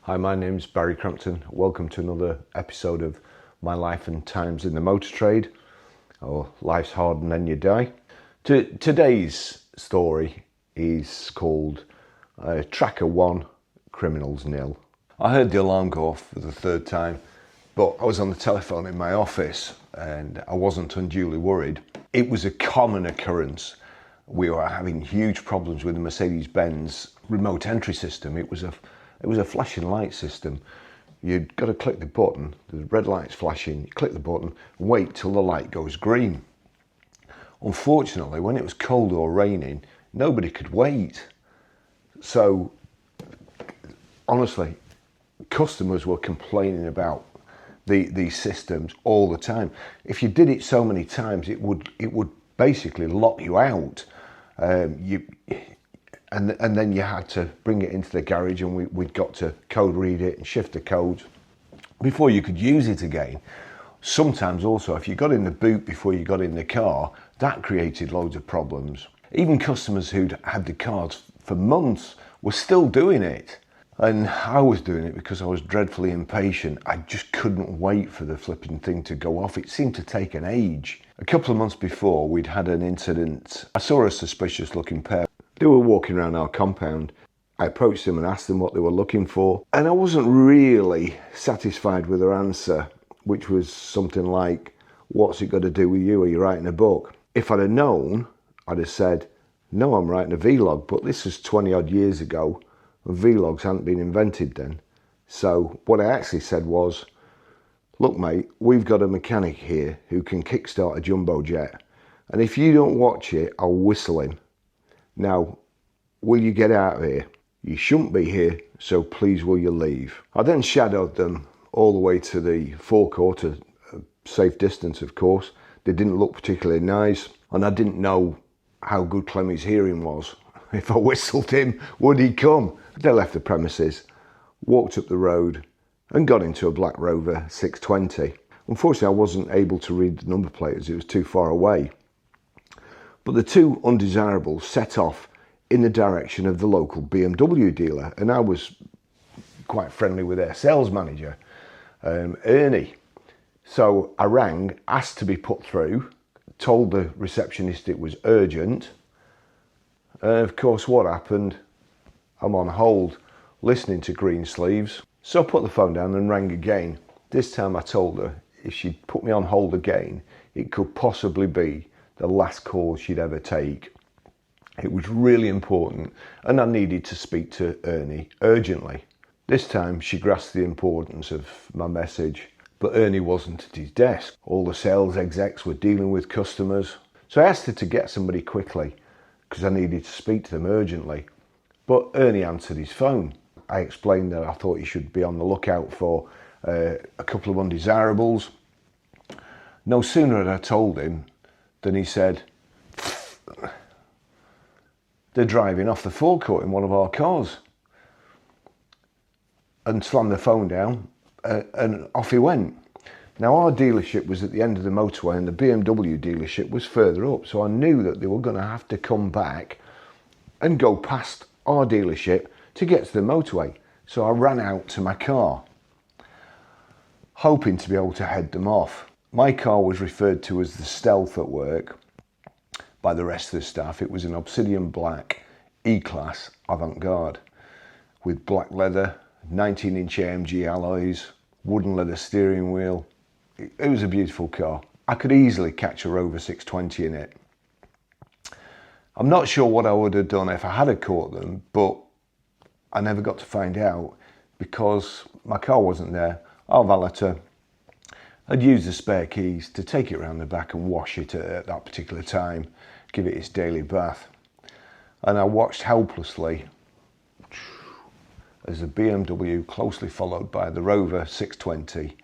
Hi, my name's Barrie Crampton. Welcome to another episode of My Life and Times in the Motor Trade, or Life's Hard and Then You Die. Today's story is called Tracker 1, Criminals Nil. I heard the alarm go off for the third time, but I was on the telephone in my office and I wasn't unduly worried. It was a common occurrence. We were having huge problems with the Mercedes-Benz remote entry system. It was a flashing light system. You'd got to click the button, the red light's flashing, you click the button, wait till the light goes green. Unfortunately, when it was cold or raining, nobody could wait. So, honestly, customers were complaining about these systems all the time. If you did it so many times, it would basically lock you out. And then you had to bring it into the garage, and we'd got to code read it and shift the codes before you could use it again. Sometimes also, if you got in the boot before you got in the car, that created loads of problems. Even customers who'd had the cars for months were still doing it. And I was doing it because I was dreadfully impatient. I just couldn't wait for the flipping thing to go off. It seemed to take an age. A couple of months before, we'd had an incident. I saw a suspicious looking pair. They were walking around our compound. I approached them and asked them what they were looking for. And I wasn't really satisfied with their answer, which was something like, "What's it got to do with you? Are you writing a book?" If I'd have known, I'd have said, "No, I'm writing a vlog." But this was 20 odd years ago. And vlogs hadn't been invented then. So what I actually said was, "Look mate, we've got a mechanic here who can kickstart a jumbo jet. And if you don't watch it, I'll whistle him. Now, will you get out of here? You shouldn't be here, so please will you leave?" I then shadowed them all the way to the forecourt, a safe distance of course. They didn't look particularly nice, and I didn't know how good Clemmy's hearing was. If I whistled him, would he come? They left the premises, walked up the road and got into a black Rover 620. Unfortunately, I wasn't able to read the number plate as it was too far away. But the two undesirables set off in the direction of the local BMW dealer, and I was quite friendly with their sales manager, Ernie. So I rang, asked to be put through, told the receptionist it was urgent. Of course, what happened? I'm on hold, listening to Greensleeves. So I put the phone down and rang again. This time I told her if she'd put me on hold again, it could possibly be the last call she'd ever take. It was really important, and I needed to speak to Ernie urgently. This time she grasped the importance of my message, but Ernie wasn't at his desk. All the sales execs were dealing with customers. So I asked her to get somebody quickly, because I needed to speak to them urgently. But Ernie answered his phone. I explained that I thought he should be on the lookout for a couple of undesirables. No sooner had I told him than he said, "They're driving off the forecourt in one of our cars," and slammed the phone down, and off he went. Now, our dealership was at the end of the motorway and the BMW dealership was further up, so I knew that they were going to have to come back and go past our dealership to get to the motorway. So I ran out to my car, hoping to be able to head them off. My car was referred to as the Stealth at work by the rest of the staff. It was an obsidian black E-Class avant-garde with black leather, 19-inch AMG alloys, wooden leather steering wheel. It was a beautiful car. I could easily catch a Rover 620 in it. I'm not sure what I would have done if I had caught them, but I never got to find out because my car wasn't there. Our valeter had used the spare keys to take it around the back and wash it at that particular time, give it its daily bath. And I watched helplessly as the BMW, closely followed by the Rover 620,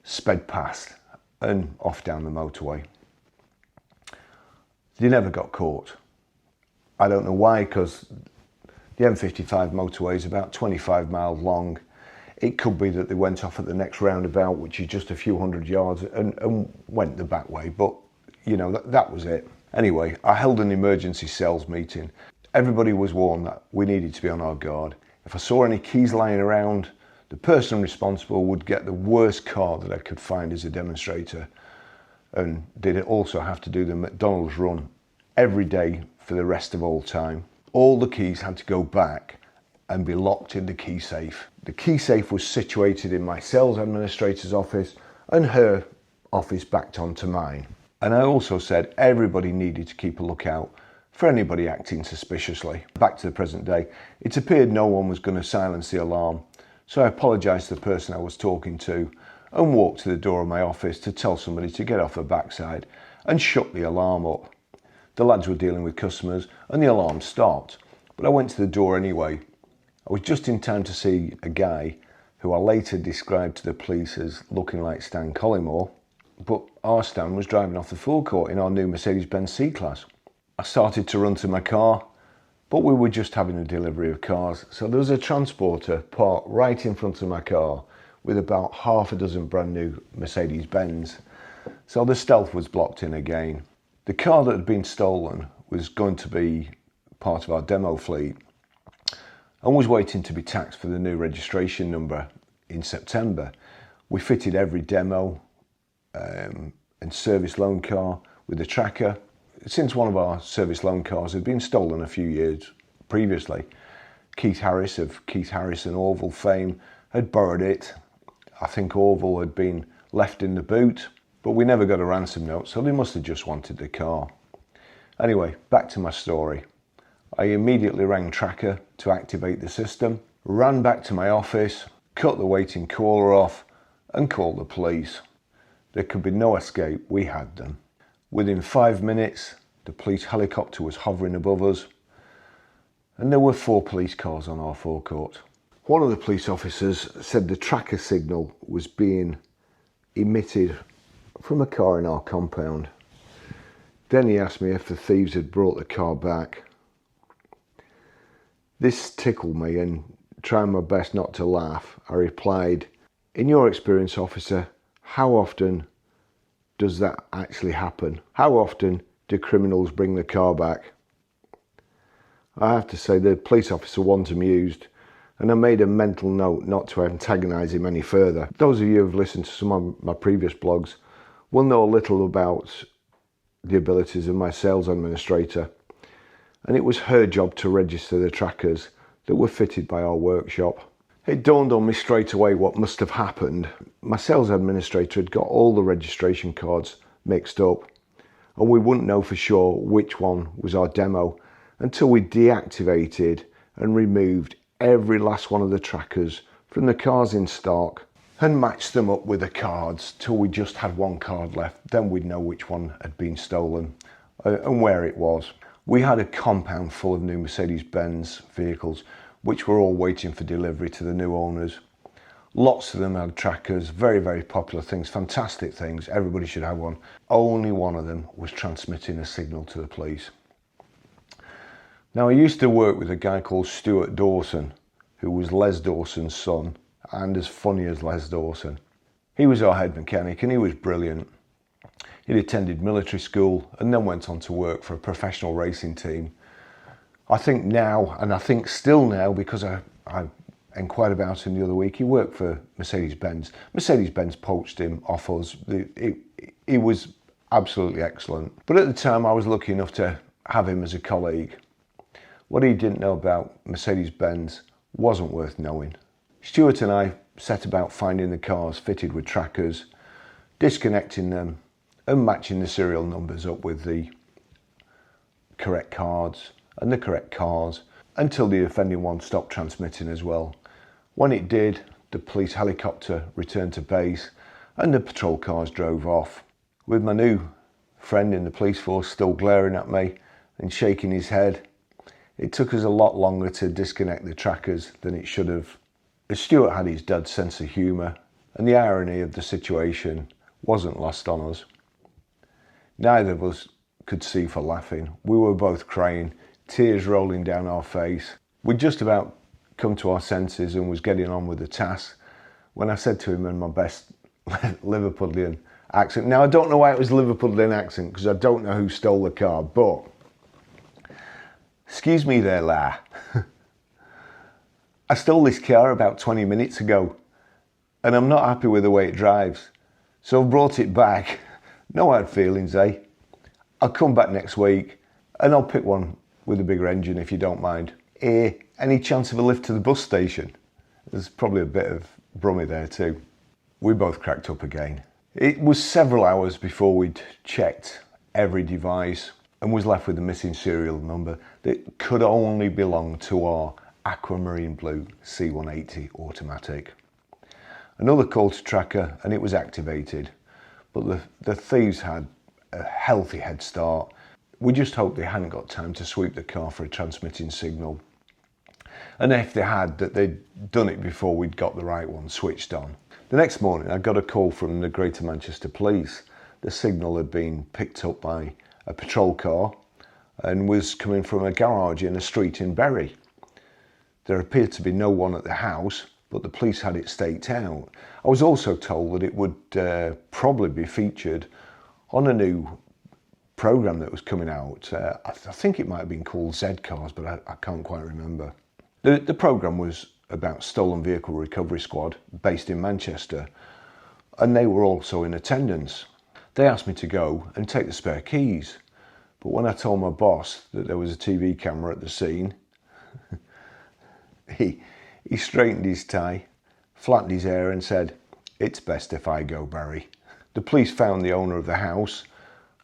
sped past and off down the motorway. They never got caught. I don't know why, because the M55 motorway is about 25 miles long. It could be that they went off at the next roundabout, which is just a few hundred yards, and went the back way, but you know, that was it. Anyway, I held an emergency sales meeting. Everybody was warned that we needed to be on our guard. If I saw any keys lying around, the person responsible would get the worst car that I could find as a demonstrator, and did also have to do the McDonald's run every day for the rest of all time. All the keys had to go back and be locked in the key safe. The key safe was situated in my sales administrator's office, and her office backed onto mine. And I also said everybody needed to keep a lookout for anybody acting suspiciously. Back to the present day, it appeared no one was going to silence the alarm, so I apologised to the person I was talking to and walked to the door of my office to tell somebody to get off her backside and shut the alarm up. The lads were dealing with customers and the alarm stopped, but I went to the door anyway. I was just in time to see a guy who I later described to the police as looking like Stan Collymore, but our Stan was driving off the forecourt in our new Mercedes-Benz C-Class. I started to run to my car, but we were just having a delivery of cars, so there was a transporter parked right in front of my car with about half a dozen brand new Mercedes-Benz, so the stealth was blocked in again. The car that had been stolen was going to be part of our demo fleet and was waiting to be taxed for the new registration number in September. We fitted every demo and service loan car with a tracker. Since one of our service loan cars had been stolen a few years previously, Keith Harris of Keith Harris and Orville fame had borrowed it. I think Orville had been left in the boot, but we never got a ransom note, so they must have just wanted the car. Anyway, back to my story. I immediately rang Tracker to activate the system, ran back to my office, cut the waiting caller off and called the police. There could be no escape, we had them. Within 5 minutes, the police helicopter was hovering above us, and there were 4 police cars on our forecourt. One of the police officers said the tracker signal was being emitted from a car in our compound. Then he asked me if the thieves had brought the car back. This tickled me, and trying my best not to laugh, I replied, "In your experience, officer, how often does that actually happen? How often do criminals bring the car back?" I have to say the police officer wasn't amused, and I made a mental note not to antagonise him any further. Those of you who have listened to some of my previous blogs will know a little about the abilities of my sales administrator, and it was her job to register the trackers that were fitted by our workshop. It dawned on me straight away what must have happened. My sales administrator had got all the registration cards mixed up, and we wouldn't know for sure which one was our demo until we deactivated and removed every last one of the trackers from the cars in stock and matched them up with the cards till we just had one card left. Then we'd know which one had been stolen and where it was. We had a compound full of new Mercedes-Benz vehicles which were all waiting for delivery to the new owners. Lots of them had trackers, very, very popular things, fantastic things. Everybody should have one. Only one of them was transmitting a signal to the police. Now, I used to work with a guy called Stuart Dawson, who was Les Dawson's son and as funny as Les Dawson. He was our head mechanic and he was brilliant. He'd attended military school and then went on to work for a professional racing team. I think now, and I think still now, because I inquired about him the other week, he worked for Mercedes-Benz. Mercedes-Benz poached him off us. He was absolutely excellent. But at the time I was lucky enough to have him as a colleague. What he didn't know about Mercedes-Benz wasn't worth knowing. Stuart and I set about finding the cars fitted with trackers, disconnecting them and matching the serial numbers up with the correct cards and the correct cars until the offending one stopped transmitting as well. When it did, the police helicopter returned to base and the patrol cars drove off. With my new friend in the police force still glaring at me and shaking his head, it took us a lot longer to disconnect the trackers than it should have. As Stuart had his dad's sense of humour, and the irony of the situation wasn't lost on us. Neither of us could see for laughing. We were both crying, tears rolling down our face. We'd just about come to our senses and was getting on with the task when I said to him in my best Liverpudlian accent. Now, I don't know why it was Liverpudlian accent, because I don't know who stole the car, but excuse me there, la. I stole this car about 20 minutes ago and I'm not happy with the way it drives. So I've brought it back. No hard feelings, eh? I'll come back next week and I'll pick one with a bigger engine if you don't mind. Any chance of a lift to the bus station? There's probably a bit of Brummie there too. We both cracked up again. It was several hours before we'd checked every device and was left with a missing serial number that could only belong to our aquamarine blue C180 automatic. Another call to tracker and it was activated, but the thieves had a healthy head start. We just hoped they hadn't got time to sweep the car for a transmitting signal. And if they had, that they'd done it before we'd got the right one switched on. The next morning I got a call from the Greater Manchester Police. The signal had been picked up by a patrol car and was coming from a garage in a street in Barrie. There appeared to be no one at the house, but the police had it staked out. I was also told that it would probably be featured on a new programme that was coming out. I think it might have been called Z Cars, but I can't quite remember. The programme was about Stolen Vehicle Recovery Squad based in Manchester, and they were also in attendance. They asked me to go and take the spare keys, but when I told my boss that there was a TV camera at the scene, he straightened his tie, flattened his hair and said, "It's best if I go, Barrie." The police found the owner of the house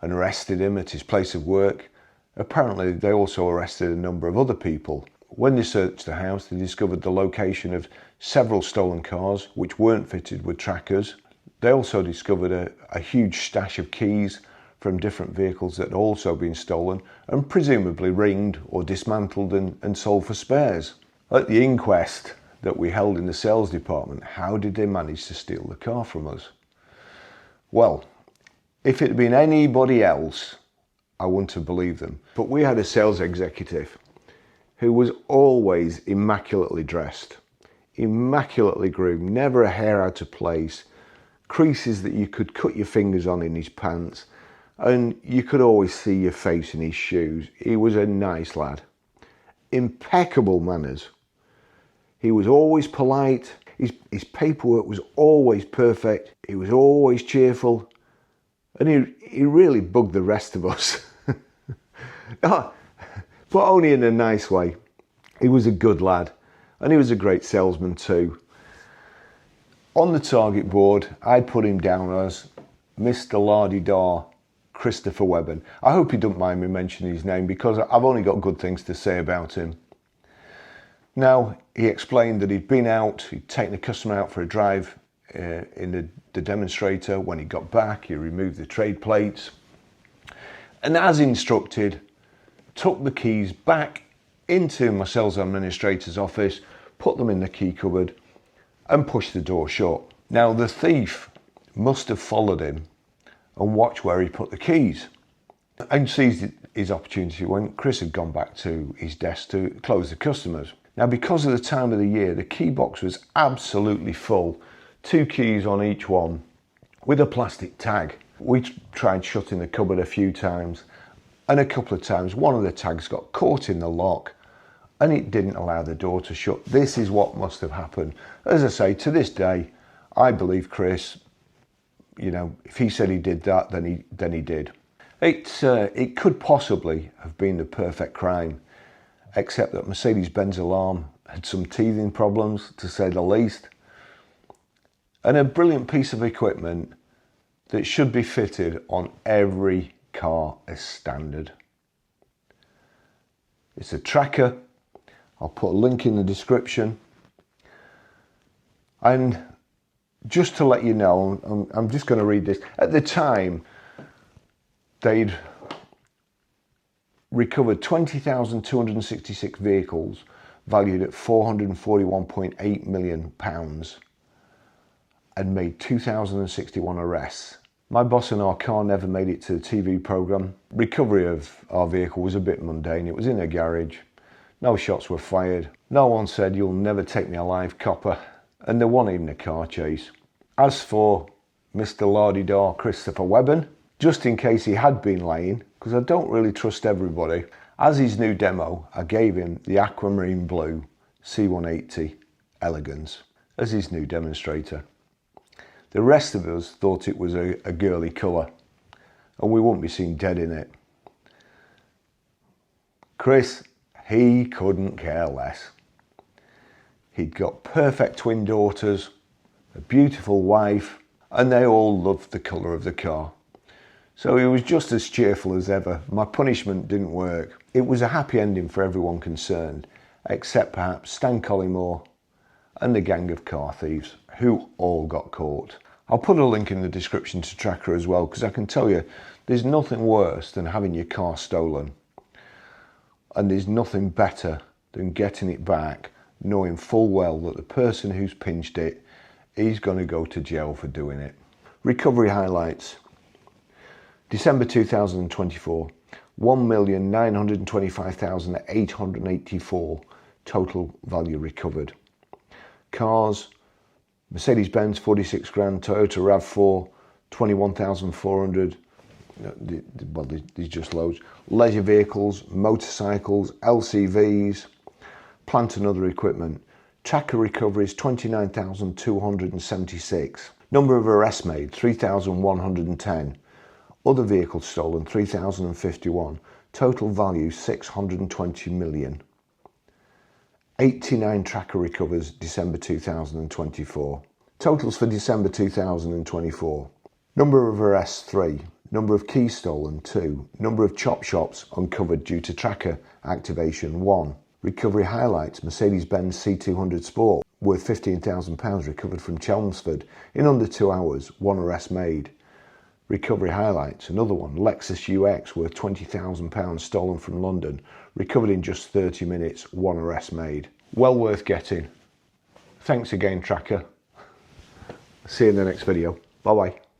and arrested him at his place of work. Apparently they also arrested a number of other people. When they searched the house, they discovered the location of several stolen cars which weren't fitted with trackers. They also discovered a huge stash of keys from different vehicles that had also been stolen and presumably ringed or dismantled and sold for spares. At the inquest that we held in the sales department, how did they manage to steal the car from us? Well, if it had been anybody else, I wouldn't have believed them. But we had a sales executive who was always immaculately dressed, immaculately groomed, never a hair out of place, creases that you could cut your fingers on in his pants, and you could always see your face in his shoes. He was a nice lad. Impeccable manners. He was always polite. His paperwork was always perfect. He was always cheerful. And he really bugged the rest of us. But only in a nice way. He was a good lad. And he was a great salesman too. On the target board, I'd put him down as Mr. La-di-da Christopher Webben. I hope he don't mind me mentioning his name because I've only got good things to say about him. Now, he explained that he'd been out, he'd taken a customer out for a drive in the demonstrator. When he got back, he removed the trade plates and, as instructed, took the keys back into my sales administrator's office, put them in the key cupboard and pushed the door shut. Now, the thief must have followed him and watched where he put the keys and seized his opportunity when Chris had gone back to his desk to close the customers. Now, because of the time of the year, the key box was absolutely full, 2 keys on each one with a plastic tag. We tried shutting the cupboard a few times, and a couple of times one of the tags got caught in the lock and it didn't allow the door to shut. This is what must have happened. As I say, to this day, I believe Chris. You know, if he said he did that, then he did. It could possibly have been the perfect crime, except that Mercedes-Benz alarm had some teething problems, to say the least, and a brilliant piece of equipment that should be fitted on every car as standard. It's a tracker. I'll put a link in the description. And just to let you know, I'm just going to read this. At the time, they'd recovered 20,266 vehicles valued at £441.8 million and made 2,061 arrests. My boss and our car never made it to the TV programme. Recovery of our vehicle was a bit mundane. It was in a garage. No shots were fired. No one said, "You'll never take me alive, copper." And there wasn't even a car chase. As for Mr. La-di-da Christopher Webben, just in case he had been lying, because I don't really trust everybody, as his new demo, I gave him the aquamarine blue C180 Elegance as his new demonstrator. The rest of us thought it was a girly colour and we wouldn't be seen dead in it. Chris, he couldn't care less. He'd got perfect twin daughters, a beautiful wife, and they all loved the colour of the car. So he was just as cheerful as ever. My punishment didn't work. It was a happy ending for everyone concerned, except perhaps Stan Collymore and the gang of car thieves, who all got caught. I'll put a link in the description to Tracker as well, because I can tell you there's nothing worse than having your car stolen. And there's nothing better than getting it back, knowing full well that the person who's pinched it is going to go to jail for doing it. Recovery highlights. December 2024, 1,925,884 total value recovered. Cars, Mercedes-Benz 46 grand, Toyota RAV4 21,400. Well, there's just loads. Leisure vehicles, motorcycles, LCVs, plant and other equipment. Tracker recoveries 29,276. Number of arrests made 3,110. Other vehicles stolen 3,051. Total value 620 million. 89 tracker recovers December 2024. Totals for December 2024. Number of arrests 3. Number of keys stolen 2. Number of chop shops uncovered due to tracker activation 1. Recovery highlights: Mercedes-Benz C200 Sport worth £15,000 recovered from Chelmsford in under 2 hours, 1 arrest made. Recovery highlights, another one, Lexus UX worth £20,000 stolen from London, recovered in just 30 minutes, 1 arrest made. Well worth getting. Thanks again, Tracker. See you in the next video. Bye bye.